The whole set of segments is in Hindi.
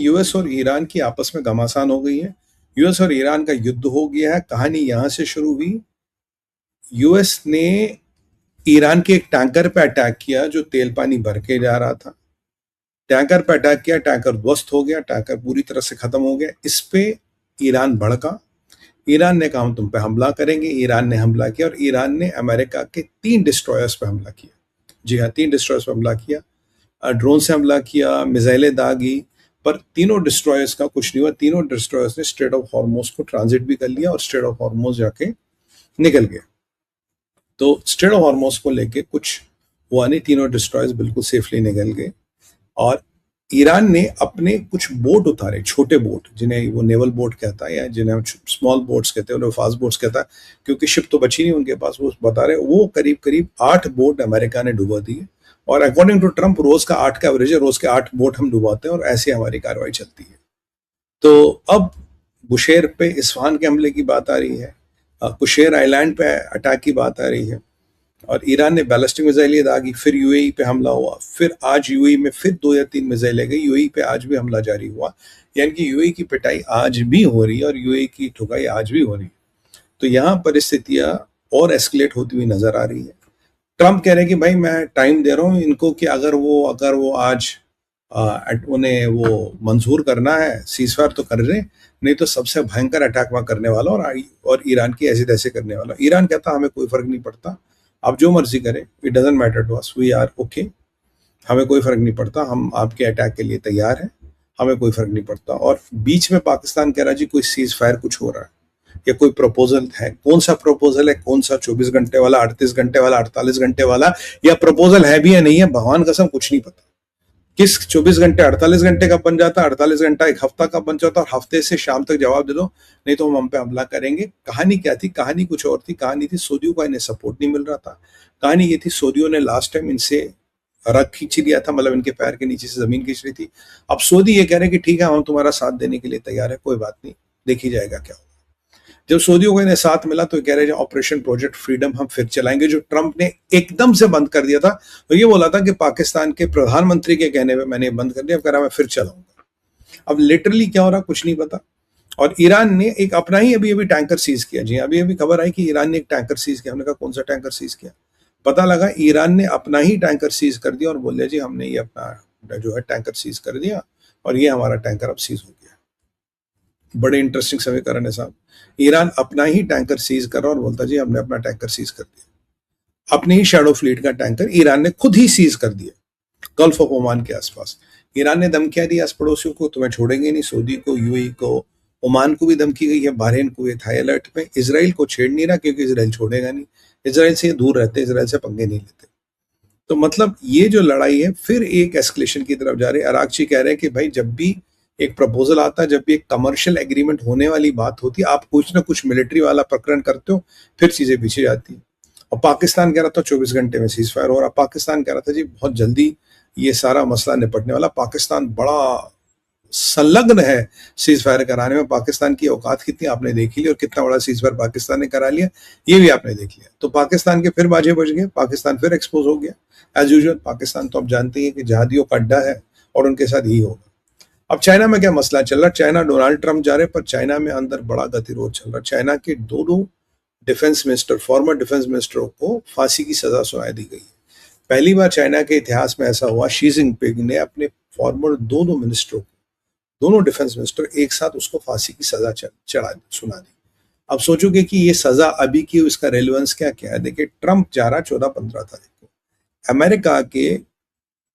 यूएस और ईरान की आपस में घमासान हो गई है। यूएस और ईरान का युद्ध हो गया है। कहानी यहां से शुरू हुई। यूएस ने ईरान के एक टैंकर पे अटैक किया जो तेल पानी भर के जा रहा था। टैंकर पे अटैक किया, टैंकर ध्वस्त हो गया, टैंकर पूरी तरह से खत्म हो गया। इस पे ईरान भड़का। ईरान ने कहा हम तुम पे हमला करेंगे। ईरान ने हमला किया और ईरान ने अमेरिका के 3 डिस्ट्रॉयर्स पे हमला किया। जी हाँ, 3 डिस्ट्रॉयर्स पे हमला किया। ड्रोन से हमला किया, मिसाइलें दागी, पर तीनों डिस्ट्रॉयर्स का कुछ नहीं हुआ। तीनों डिस्ट्रॉयर्स ने स्ट्रेट ऑफ हॉर्मोज को ट्रांजिट भी कर लिया और स्ट्रेट ऑफ हॉर्मोज जाके निकल गए। तो स्ट्रेट ऑफ हॉर्मोज को लेके कुछ हुआ नहीं, तीनों डिस्ट्रॉयर्स बिल्कुल सेफली निकल गए। और ईरान ने अपने कुछ बोट उतारे, छोटे बोट, जिन्हें वो नेवल बोट कहता है या जिन्हें हम स्मॉल बोट्स कहते हैं, उन्हें फास्ट बोट्स कहता है, क्योंकि शिप तो बची नहीं उनके पास। वो बता रहे वो करीब करीब 8 बोट अमेरिका ने डुबा दी है। और अकॉर्डिंग टू ट्रंप रोज का 8 का एवरेज है, रोज के 8 बोट हम डुबाते हैं और ऐसे हमारी कार्रवाई चलती है। तो अब बुशेर पे इस्फहान के हमले की बात आ रही है, कुशेर आइलैंड पे अटैक की बात आ रही है, और ईरान ने बैलिस्टिक मिसाइलें दागी। फिर यूएई पे हमला हुआ, फिर आज यूएई में फिर 2 या 3 मिसाइलें गई। यूएई पे आज भी हमला जारी हुआ, यानी कि यूएई की पिटाई आज भी हो रही है और यूएई की ठुकाई आज भी हो रही है। तो यहाँ परिस्थितियां और एस्केलेट होती हुई नजर आ रही है। ट्रंप कह रहे हैं कि भाई मैं टाइम दे रहा हूँ इनको कि अगर वो आज उन्हें वो मंजूर करना है सीज फायर तो कर रहे, नहीं तो सबसे भयंकर अटैक वहां करने वाला और ईरान की ऐसे तैसे करने वाला। ईरान कहता हमें कोई फर्क नहीं पड़ता, आप जो मर्जी करें, it doesn't matter to us, we are okay, हमें कोई फर्क नहीं पड़ता, हम आपके अटैक के लिए तैयार हैं, हमें कोई फर्क नहीं पड़ता। और बीच में पाकिस्तान कह रहा जी कोई सीज फायर कुछ हो रहा है या कोई प्रपोजल है। कौन सा प्रपोजल है, कौन सा 24 घंटे वाला, 38 घंटे वाला, 48 घंटे वाला, या प्रपोजल है भी या नहीं है, भगवान कसम कुछ नहीं पता। किस 24 घंटे 48 घंटे का बन जाता, 48 घंटा एक हफ्ता का बन जाता, और हफ्ते से शाम तक जवाब दे दो, नहीं तो हम पे हमला करेंगे। कहानी क्या थी? कहानी कुछ और थी। कहानी थी सऊदियों का इन्हें सपोर्ट नहीं मिल रहा था। कहानी ये थी सऊदियों ने लास्ट टाइम इनसे रग खींच लिया था, मतलब इनके पैर के नीचे से जमीन खींच रही थी। अब सऊदी ये कह रहे हैं कि ठीक है हम तुम्हारा साथ देने के लिए तैयार है, कोई बात नहीं, देखी जाएगा क्या होगा। जब सऊदियों को इन्हें साथ मिला तो कह रहे ऑपरेशन प्रोजेक्ट फ्रीडम हम फिर चलाएंगे, जो ट्रंप ने एकदम से बंद कर दिया था। तो ये बोला था कि पाकिस्तान के प्रधानमंत्री के कहने पे मैंने बंद कर दिया, अब कह रहा मैं फिर चलाऊंगा। अब लिटरली क्या हो रहा कुछ नहीं पता। और ईरान ने एक अपना ही अभी अभी टैंकर सीज किया। जी अभी अभी खबर आई कि ईरान ने एक टैंकर सीज किया। हमने कहा कौन सा टैंकर सीज किया? पता लगा ईरान ने अपना ही टैंकर सीज कर दिया और बोल दिया जी हमने ये अपना जो है टैंकर सीज कर दिया और ये हमारा टैंकर अब सीज हो गया। बड़े इंटरेस्टिंग समीकरण है साहब। ईरान अपना ही टैंकर सीज कर रहा और बोलता जी हमने अपना टैंकर सीज कर दिया। अपने ही शैडो फ्लीट का टैंकर ईरान ने खुद ही सीज कर दिया गल्फ ऑफ ओमान के आसपास। ईरान ने धमकियां दी आस पड़ोसियों को, तुम्हें छोड़ेंगे नहीं, सऊदी को, यूएई को, ओमान को भी धमकी गई है, बहरीन कुवैत हाई अलर्ट पे। इसराइल को छेड़ नहीं रहा क्योंकि इसराइल छोड़ेगा नहीं, इसराइल से दूर रहते, इसराइल से पंगे नहीं लेते। तो मतलब ये जो लड़ाई है फिर एक एस्केलेशन की तरफ जा रही है। अरागची कह रहे हैं कि भाई जब भी एक प्रपोजल आता है, जब भी एक कमर्शियल एग्रीमेंट होने वाली बात होती है, आप कुछ ना कुछ मिलिट्री वाला प्रकरण करते हो, फिर चीजें पीछे जाती है। और पाकिस्तान कह रहा था 24 घंटे में सीज फायर हो रहा। पाकिस्तान कह रहा था जी बहुत जल्दी ये सारा मसला निपटने वाला। पाकिस्तान बड़ा संलग्न है सीज फायर कराने में। पाकिस्तान की औकात कितनी आपने देख ली और कितना बड़ा सीज फायर पाकिस्तान ने करा लिया ये भी आपने देख लिया। तो पाकिस्तान के फिर बाजे बज गए, पाकिस्तान फिर एक्सपोज हो गया एज यूजुअल। पाकिस्तान तो आप जानते हैं कि जहादियों का अड्डा है और उनके साथ यही होगा। अब चाइना में क्या मसला चल रहा है? चाइना डोनाल्ड ट्रंप जा रहे, पर चाइना में अंदर बड़ा गतिरोध चल रहा है। चाइना के दो डिफेंस मिनिस्टर, फॉर्मर डिफेंस मिनिस्टरों को फांसी की सजा सुनाई दी गई। पहली बार चाइना के इतिहास में ऐसा हुआ, शी जिनपिंग ने अपने फॉर्मर दोनों मिनिस्टरों को, दोनों डिफेंस मिनिस्टर एक साथ उसको फांसी की सजा सुना दी। अब सोचोगे कि ये सजा अभी की, इसका रेलेवेंस क्या क्या है? देखिए ट्रंप जा रहा 14-15 तारीख को, अमेरिका के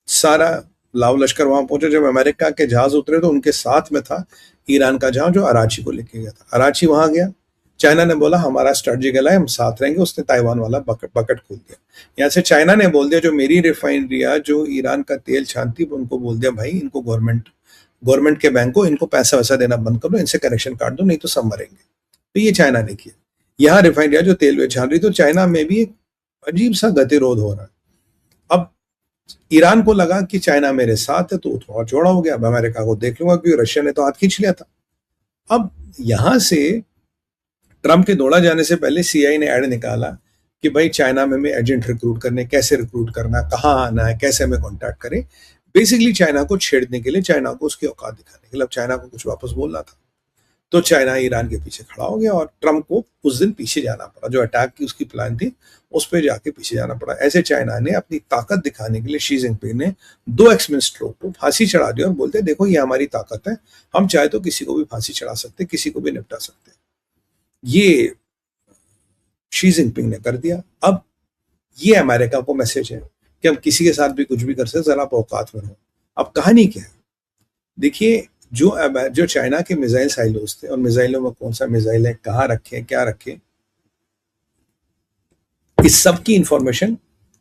सारा लाव लश्कर वहां पहुंचे। जब अमेरिका के जहाज उतरे तो उनके साथ में था ईरान का जहाज जो अराची को लेके गया था। अराची वहां गया, चाइना ने बोला हमारा स्ट्रेटेजिकल है, हम साथ रहेंगे। उसने ताइवान वाला बकट खोल दिया। यहाँ से चाइना ने बोल दिया जो मेरी रिफाइनरिया जो ईरान का तेल छानती, उनको बोल दिया भाई इनको गवर्नमेंट के बैंक को इनको पैसा वैसा देना बंद कर दो, इनसे कनेक्शन काट दो, नहीं तो सब मरेंगे। तो ये चाइना ने किया। यहाँ रिफाइनरिया जो तेल वे छान रही, तो चाइना में भी एक अजीब सा गतिरोध हो रहा है। अब ईरान को लगा कि चाइना मेरे साथ है तो थोड़ा चौड़ा हो गया, अब अमेरिका को देख लूंगा क्योंकि रशिया ने तो हाथ खींच लिया था। अब यहां से ट्रंप के दौड़ा जाने से पहले सीआई ने ऐड निकाला कि भाई चाइना में एजेंट रिक्रूट करने, कैसे रिक्रूट करना, कहाँ आना है, कैसे हमें कॉन्टैक्ट करें। बेसिकली चाइना को छेड़ने के लिए, चाइना को उसकी औकात दिखाने के लिए। अब चाइना को कुछ वापस बोलना था, तो चाइना ईरान के पीछे खड़ा हो गया और ट्रंप को उस दिन पीछे जाना पड़ा। जो अटैक की उसकी प्लान थी उस पर जाके पीछे जाना पड़ा। ऐसे चाइना ने अपनी ताकत दिखाने के लिए शी जिनपिंग ने 2 एक्स मिनिस्टरों को फांसी चढ़ा दी और बोलते देखो ये हमारी ताकत है, हम चाहे तो किसी को भी फांसी चढ़ा सकते, किसी को भी निपटा सकते। ये शी जिनपिंग ने कर दिया। अब ये अमेरिका को मैसेज है कि हम किसी के साथ भी कुछ भी कर सकते, जरा आप औकात में रहो। अब कहानी क्या है, देखिए, जो चाइना के मिसाइल साइलोस थे, और मिसाइलों में कौन सा मिसाइल है, कहाँ रखे, क्या रखे, इस सब की इंफॉर्मेशन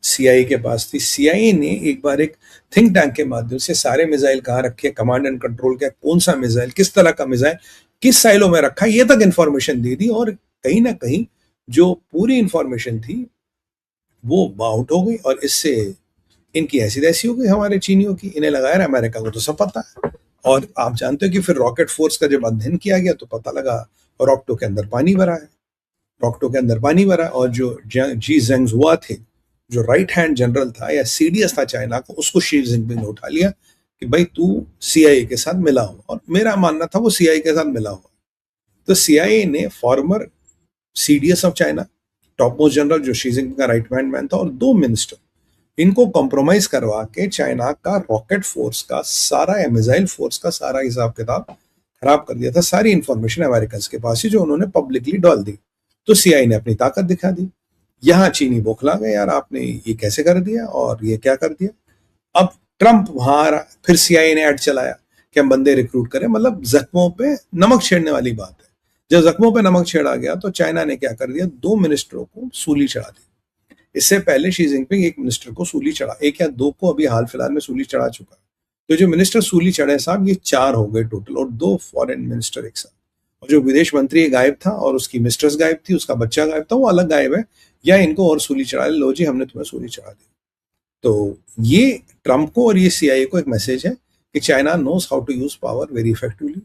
सीआईए के पास थी। सीआईए ने एक बार एक थिंक टैंक के माध्यम से सारे मिसाइल कहाँ रखे, कमांड एंड कंट्रोल क्या, कौन सा मिसाइल, किस तरह का मिसाइल किस साइलों में रखा, ये तक इंफॉर्मेशन दे दी। और कहीं ना कहीं जो पूरी इंफॉर्मेशन थी वो बाउट हो गई, और इससे इनकी ऐसी तैसी हो गई हमारे चीनियों की। इन्हें लगा यार अमेरिका को तो सब पता है। और आप जानते हो कि फिर रॉकेट फोर्स का जब अध्ययन किया गया तो पता लगा रॉकेटों के अंदर पानी भरा है, रॉकेटों के अंदर पानी भरा। और जो जी जेंग हुआ थे, जो राइट हैंड जनरल था या सीडीएस था चाइना को, उसको शी जिनपिंग ने उठा लिया कि भाई तू सीआईए के साथ मिला हो। और मेरा मानना था वो सीआईए के साथ मिला हुआ। तो सीआईए ने farmer CDS of China, top most general जो शी जिनपिंग का राइट हैंड मैन था, और 2 मिनिस्टर, इनको कॉम्प्रोमाइज करवा के चाइना का रॉकेट फोर्स का सारा या मिसाइल फोर्स का सारा हिसाब किताब खराब कर दिया था। सारी इंफॉर्मेशन अमेरिकन के पास ही, जो उन्होंने पब्लिकली डाल दी। तो सीआईए ने अपनी ताकत दिखा दी। यहां चीनी बौखला गए, यार आपने ये कैसे कर दिया और ये क्या कर दिया। अब ट्रंप वहां आ रहा, फिर सीआईए ने ऐड चलाया कि हम बंदे रिक्रूट करें। मतलब जख्मों पे नमक छेड़ने वाली बात है। जब जख्मों पे नमक छेड़ा गया तो चाइना ने क्या कर दिया, 2 मिनिस्टरों को सूली चढ़ा दी। इससे पहले शी जिनपिंग एक मिनिस्टर को सूली चढ़ा, एक या 2 को अभी हाल फिलहाल में सूली चढ़ा चुका है। तो जो मिनिस्टर सूली चढ़े साहब, ये 4 हो गए टोटल, और 2 फॉरेन मिनिस्टर एक साथ। और जो विदेश मंत्री गायब था और उसकी मिस्ट्रेस गायब थी, उसका बच्चा गायब था, वो अलग गायब है। या इनको और सूली चढ़ा लो जी, हमने तुम्हें सूली चढ़ा दी। तो ये ट्रंप को और ये सीआईए को एक मैसेज है कि China knows how to use power very effectively.